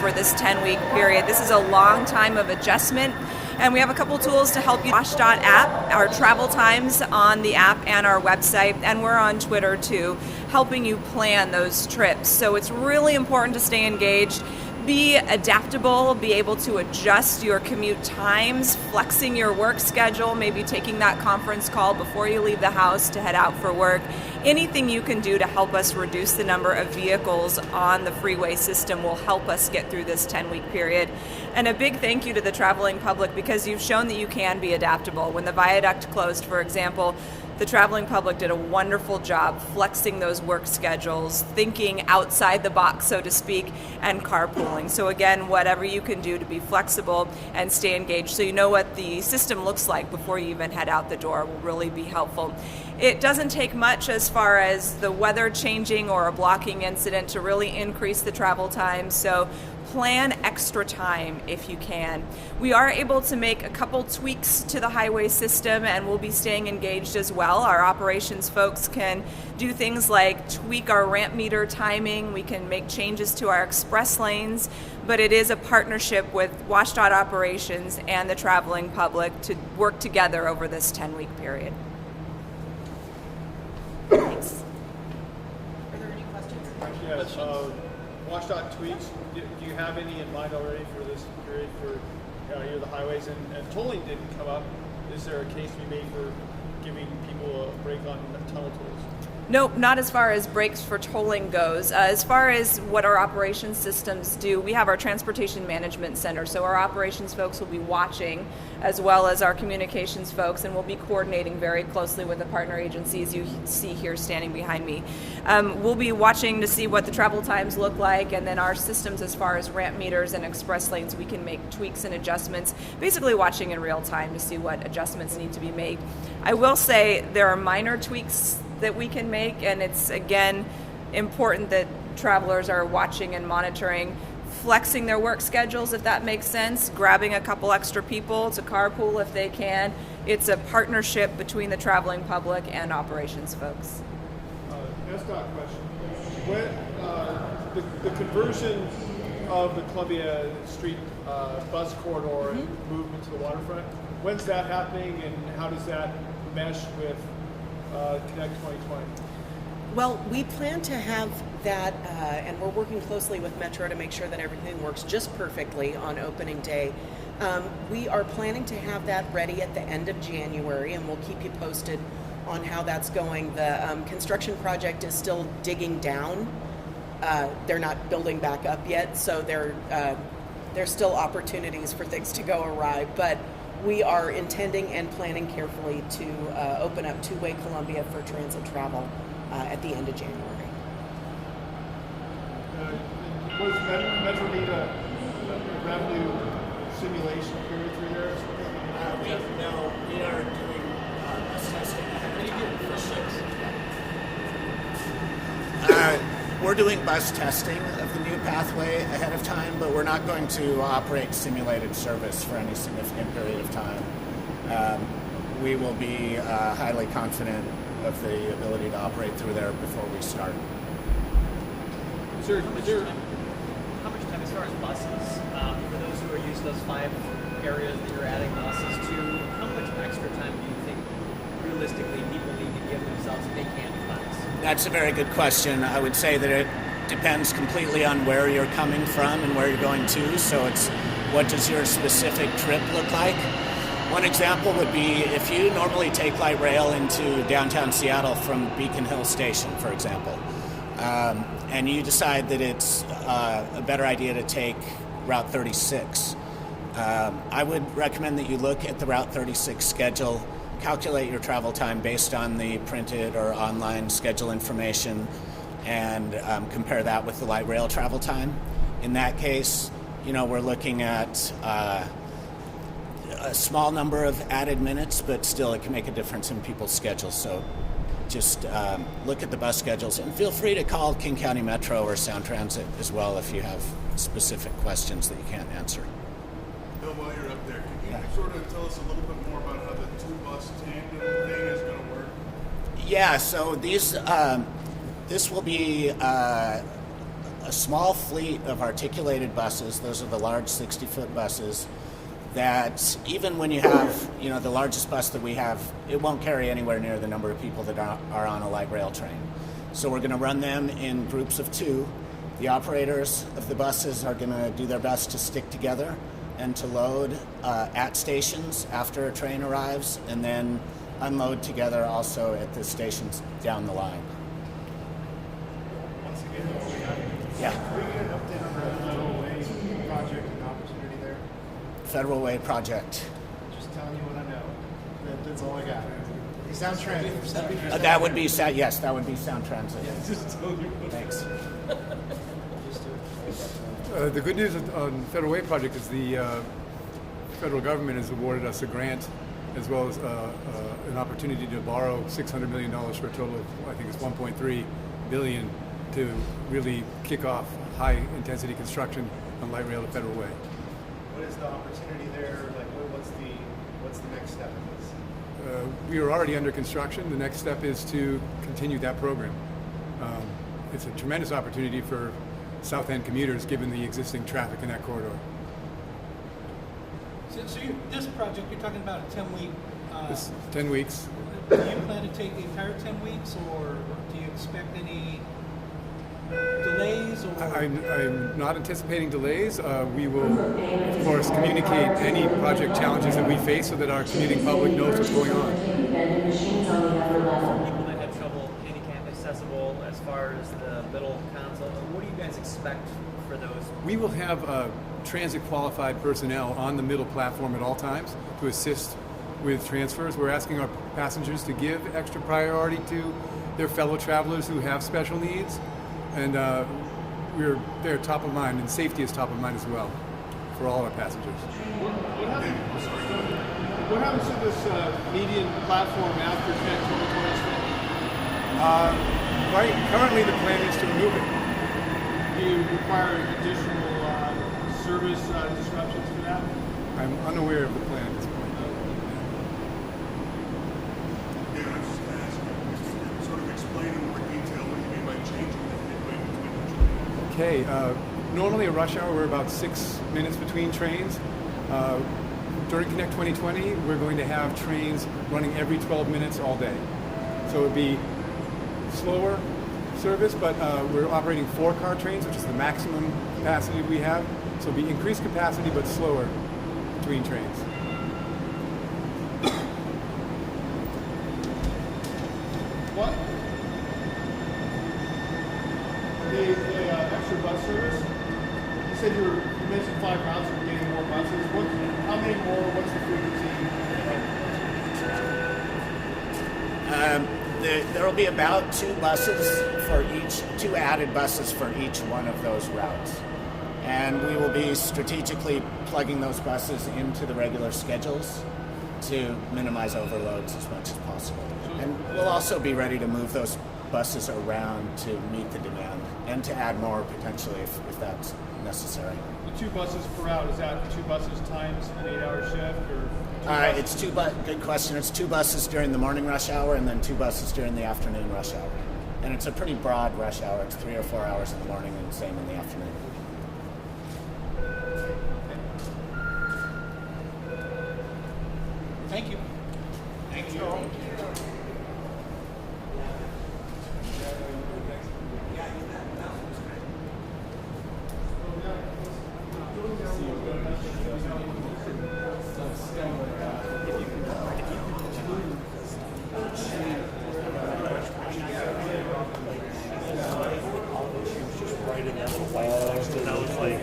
for this 10-week period. This is a long time of adjustment, and we have a couple tools to help you. WashDOT app, our travel times on the app and our website, and we're on Twitter too, helping you plan those trips. So it's really important to stay engaged. Be adaptable, be able to adjust your commute times, flexing your work schedule, maybe taking that conference call before you leave the house to head out for work. Anything you can do to help us reduce the number of vehicles on the freeway system will help us get through this 10-week period. And a big thank you to the traveling public, because you've shown that you can be adaptable. When the viaduct closed, for example, the traveling public did a wonderful job flexing those work schedules, thinking outside the box, so to speak, and carpooling. So again, whatever you can do to be flexible and stay engaged so you know what the system looks like before you even head out the door will really be helpful. It doesn't take much as far as the weather changing or a blocking incident to really increase the travel time, so plan extra time if you can. We are able to make a couple tweaks to the highway system, and we'll be staying engaged as well. Our operations folks can do things like tweak our ramp meter timing. We can make changes to our express lanes, but it is a partnership with WashDOT operations and the traveling public to work together over this 10-week period. Thanks. Are there any questions? Yes. WashDOT tweaks. Do you have any in mind already for this period for either the highways? And tolling didn't come up. Is there a case to be made for giving people a break on tunnel tolls? Nope, not as far as breaks for tolling goes. As far as what our operations systems do, we have our Transportation Management Center, so our operations folks will be watching as well as our communications folks, and we'll be coordinating very closely with the partner agencies you see here standing behind me. We'll be watching to see what the travel times look like, and then our systems as far as ramp meters and express lanes, we can make tweaks and adjustments, basically watching in real time to see what adjustments need to be made. I will say there are minor tweaks that we can make, and it's again important that travelers are watching and monitoring, flexing their work schedules if that makes sense, grabbing a couple extra people to carpool if they can. It's a partnership between the traveling public and operations folks. SDOT question. When the conversion of the Columbia Street bus corridor and movement to the waterfront, when's that happening, and how does that mesh with Connect 2020? Well, we plan to have that, and we're working closely with Metro to make sure that everything works just perfectly on opening day. We are planning to have that ready at the end of January, and we'll keep you posted on how that's going. The construction project is still digging down. They're not building back up yet, so there's still opportunities for things to go awry, but we are intending and planning carefully to open up two-way Columbia for transit travel at the end of January. Was Metro need a revenue simulation period through there or something? No, we are doing bus testing for 6. We're doing bus testing of the new pathway ahead of time, but we're not going to operate simulated service for any significant period of time. We will be highly confident of the ability to operate through there before we start. How much time, as far as buses, for those who are used to those 5 areas that you're adding buses to, how much extra time do you think realistically people need to give themselves if they can do buses? That's a very good question. I would say that it depends completely on where you're coming from and where you're going to. So it's what does your specific trip look like? One example would be if you normally take light rail into downtown Seattle from Beacon Hill Station, for example, and you decide that it's a better idea to take Route 36. I would recommend that you look at the Route 36 schedule, calculate your travel time based on the printed or online schedule information, and compare that with the light rail travel time. In that case, we're looking at a small number of added minutes, but still it can make a difference in people's schedules. So just look at the bus schedules, and feel free to call King County Metro or Sound Transit as well if you have specific questions that you can't answer. Bill, while you're up there, can you sort of tell us a little bit more about how the 2-bus tandem thing is going to work? Yeah, so this will be a small fleet of articulated buses. Those are the large 60-foot buses that even when you have, the largest bus that we have, it won't carry anywhere near the number of people that are on a light rail train. So we're going to run them in groups of 2. The operators of the buses are going to do their best to stick together and to load at stations after a train arrives, and then unload together also at the stations down the line. Once again, Yeah. can we get an update on the Federal Way project and opportunity there? Federal Way project. Just telling you what I know. That's all I got. Sound Transit. That would be yes, that would be Sound Transit. Thanks. The good news on Federal Way project is the federal government has awarded us a grant as well as an opportunity to borrow $600 million for a total of, I think it's $1.3 billion to really kick off high-intensity construction on light rail to Federal Way. What is the opportunity there? Like, what's the next step in this? We are already under construction. The next step is to continue that program. It's a tremendous opportunity for South End commuters given the existing traffic in that corridor. This project, you're talking about a 10-week. It's 10 weeks. Do you plan to take the entire 10 weeks, or do you expect any delays? Or I'm not anticipating delays. We will, of course, communicate any project challenges that we face so that our commuting public knows what's going on. For people that have trouble handicap accessible as far as the middle console, what do you guys expect for those? We will have transit qualified personnel on the middle platform at all times to assist with transfers. We're asking our passengers to give extra priority to their fellow travelers who have special needs, and they're top of mind, and safety is top of mind as well for all our passengers. What happens to this median platform after Connect 2020? Currently the plan is to remove it. Do you require additional service disruptions for that? I'm unaware of the plan at this point. Yeah, I was just going to ask you, sort of explain in more detail what you mean by changing the midway between the trains. Okay, normally a rush hour we're about 6 minutes between trains. During Connect 2020, we're going to have trains running every 12 minutes all day. So it would be slower service, but we're operating 4-car trains, which is the maximum capacity we have. So it'll be increased capacity, but slower between trains. What? The extra bus service? You said you mentioned 5 routes and getting more buses. How many more? What's the frequency? There will be about 2 buses for each, 2 added buses for each one of those routes. And we will be strategically plugging those buses into the regular schedules to minimize overloads as much as possible. And we'll also be ready to move those buses around to meet the demand and to add more potentially if that's necessary. The 2 buses per route, is that 2 buses times an 8-hour shift? Or It's good question. It's 2 buses during the morning rush hour and then 2 buses during the afternoon rush hour. And it's a pretty broad rush hour. It's 3 or 4 hours in the morning and same in the afternoon. thank you. Thank you. And I was like,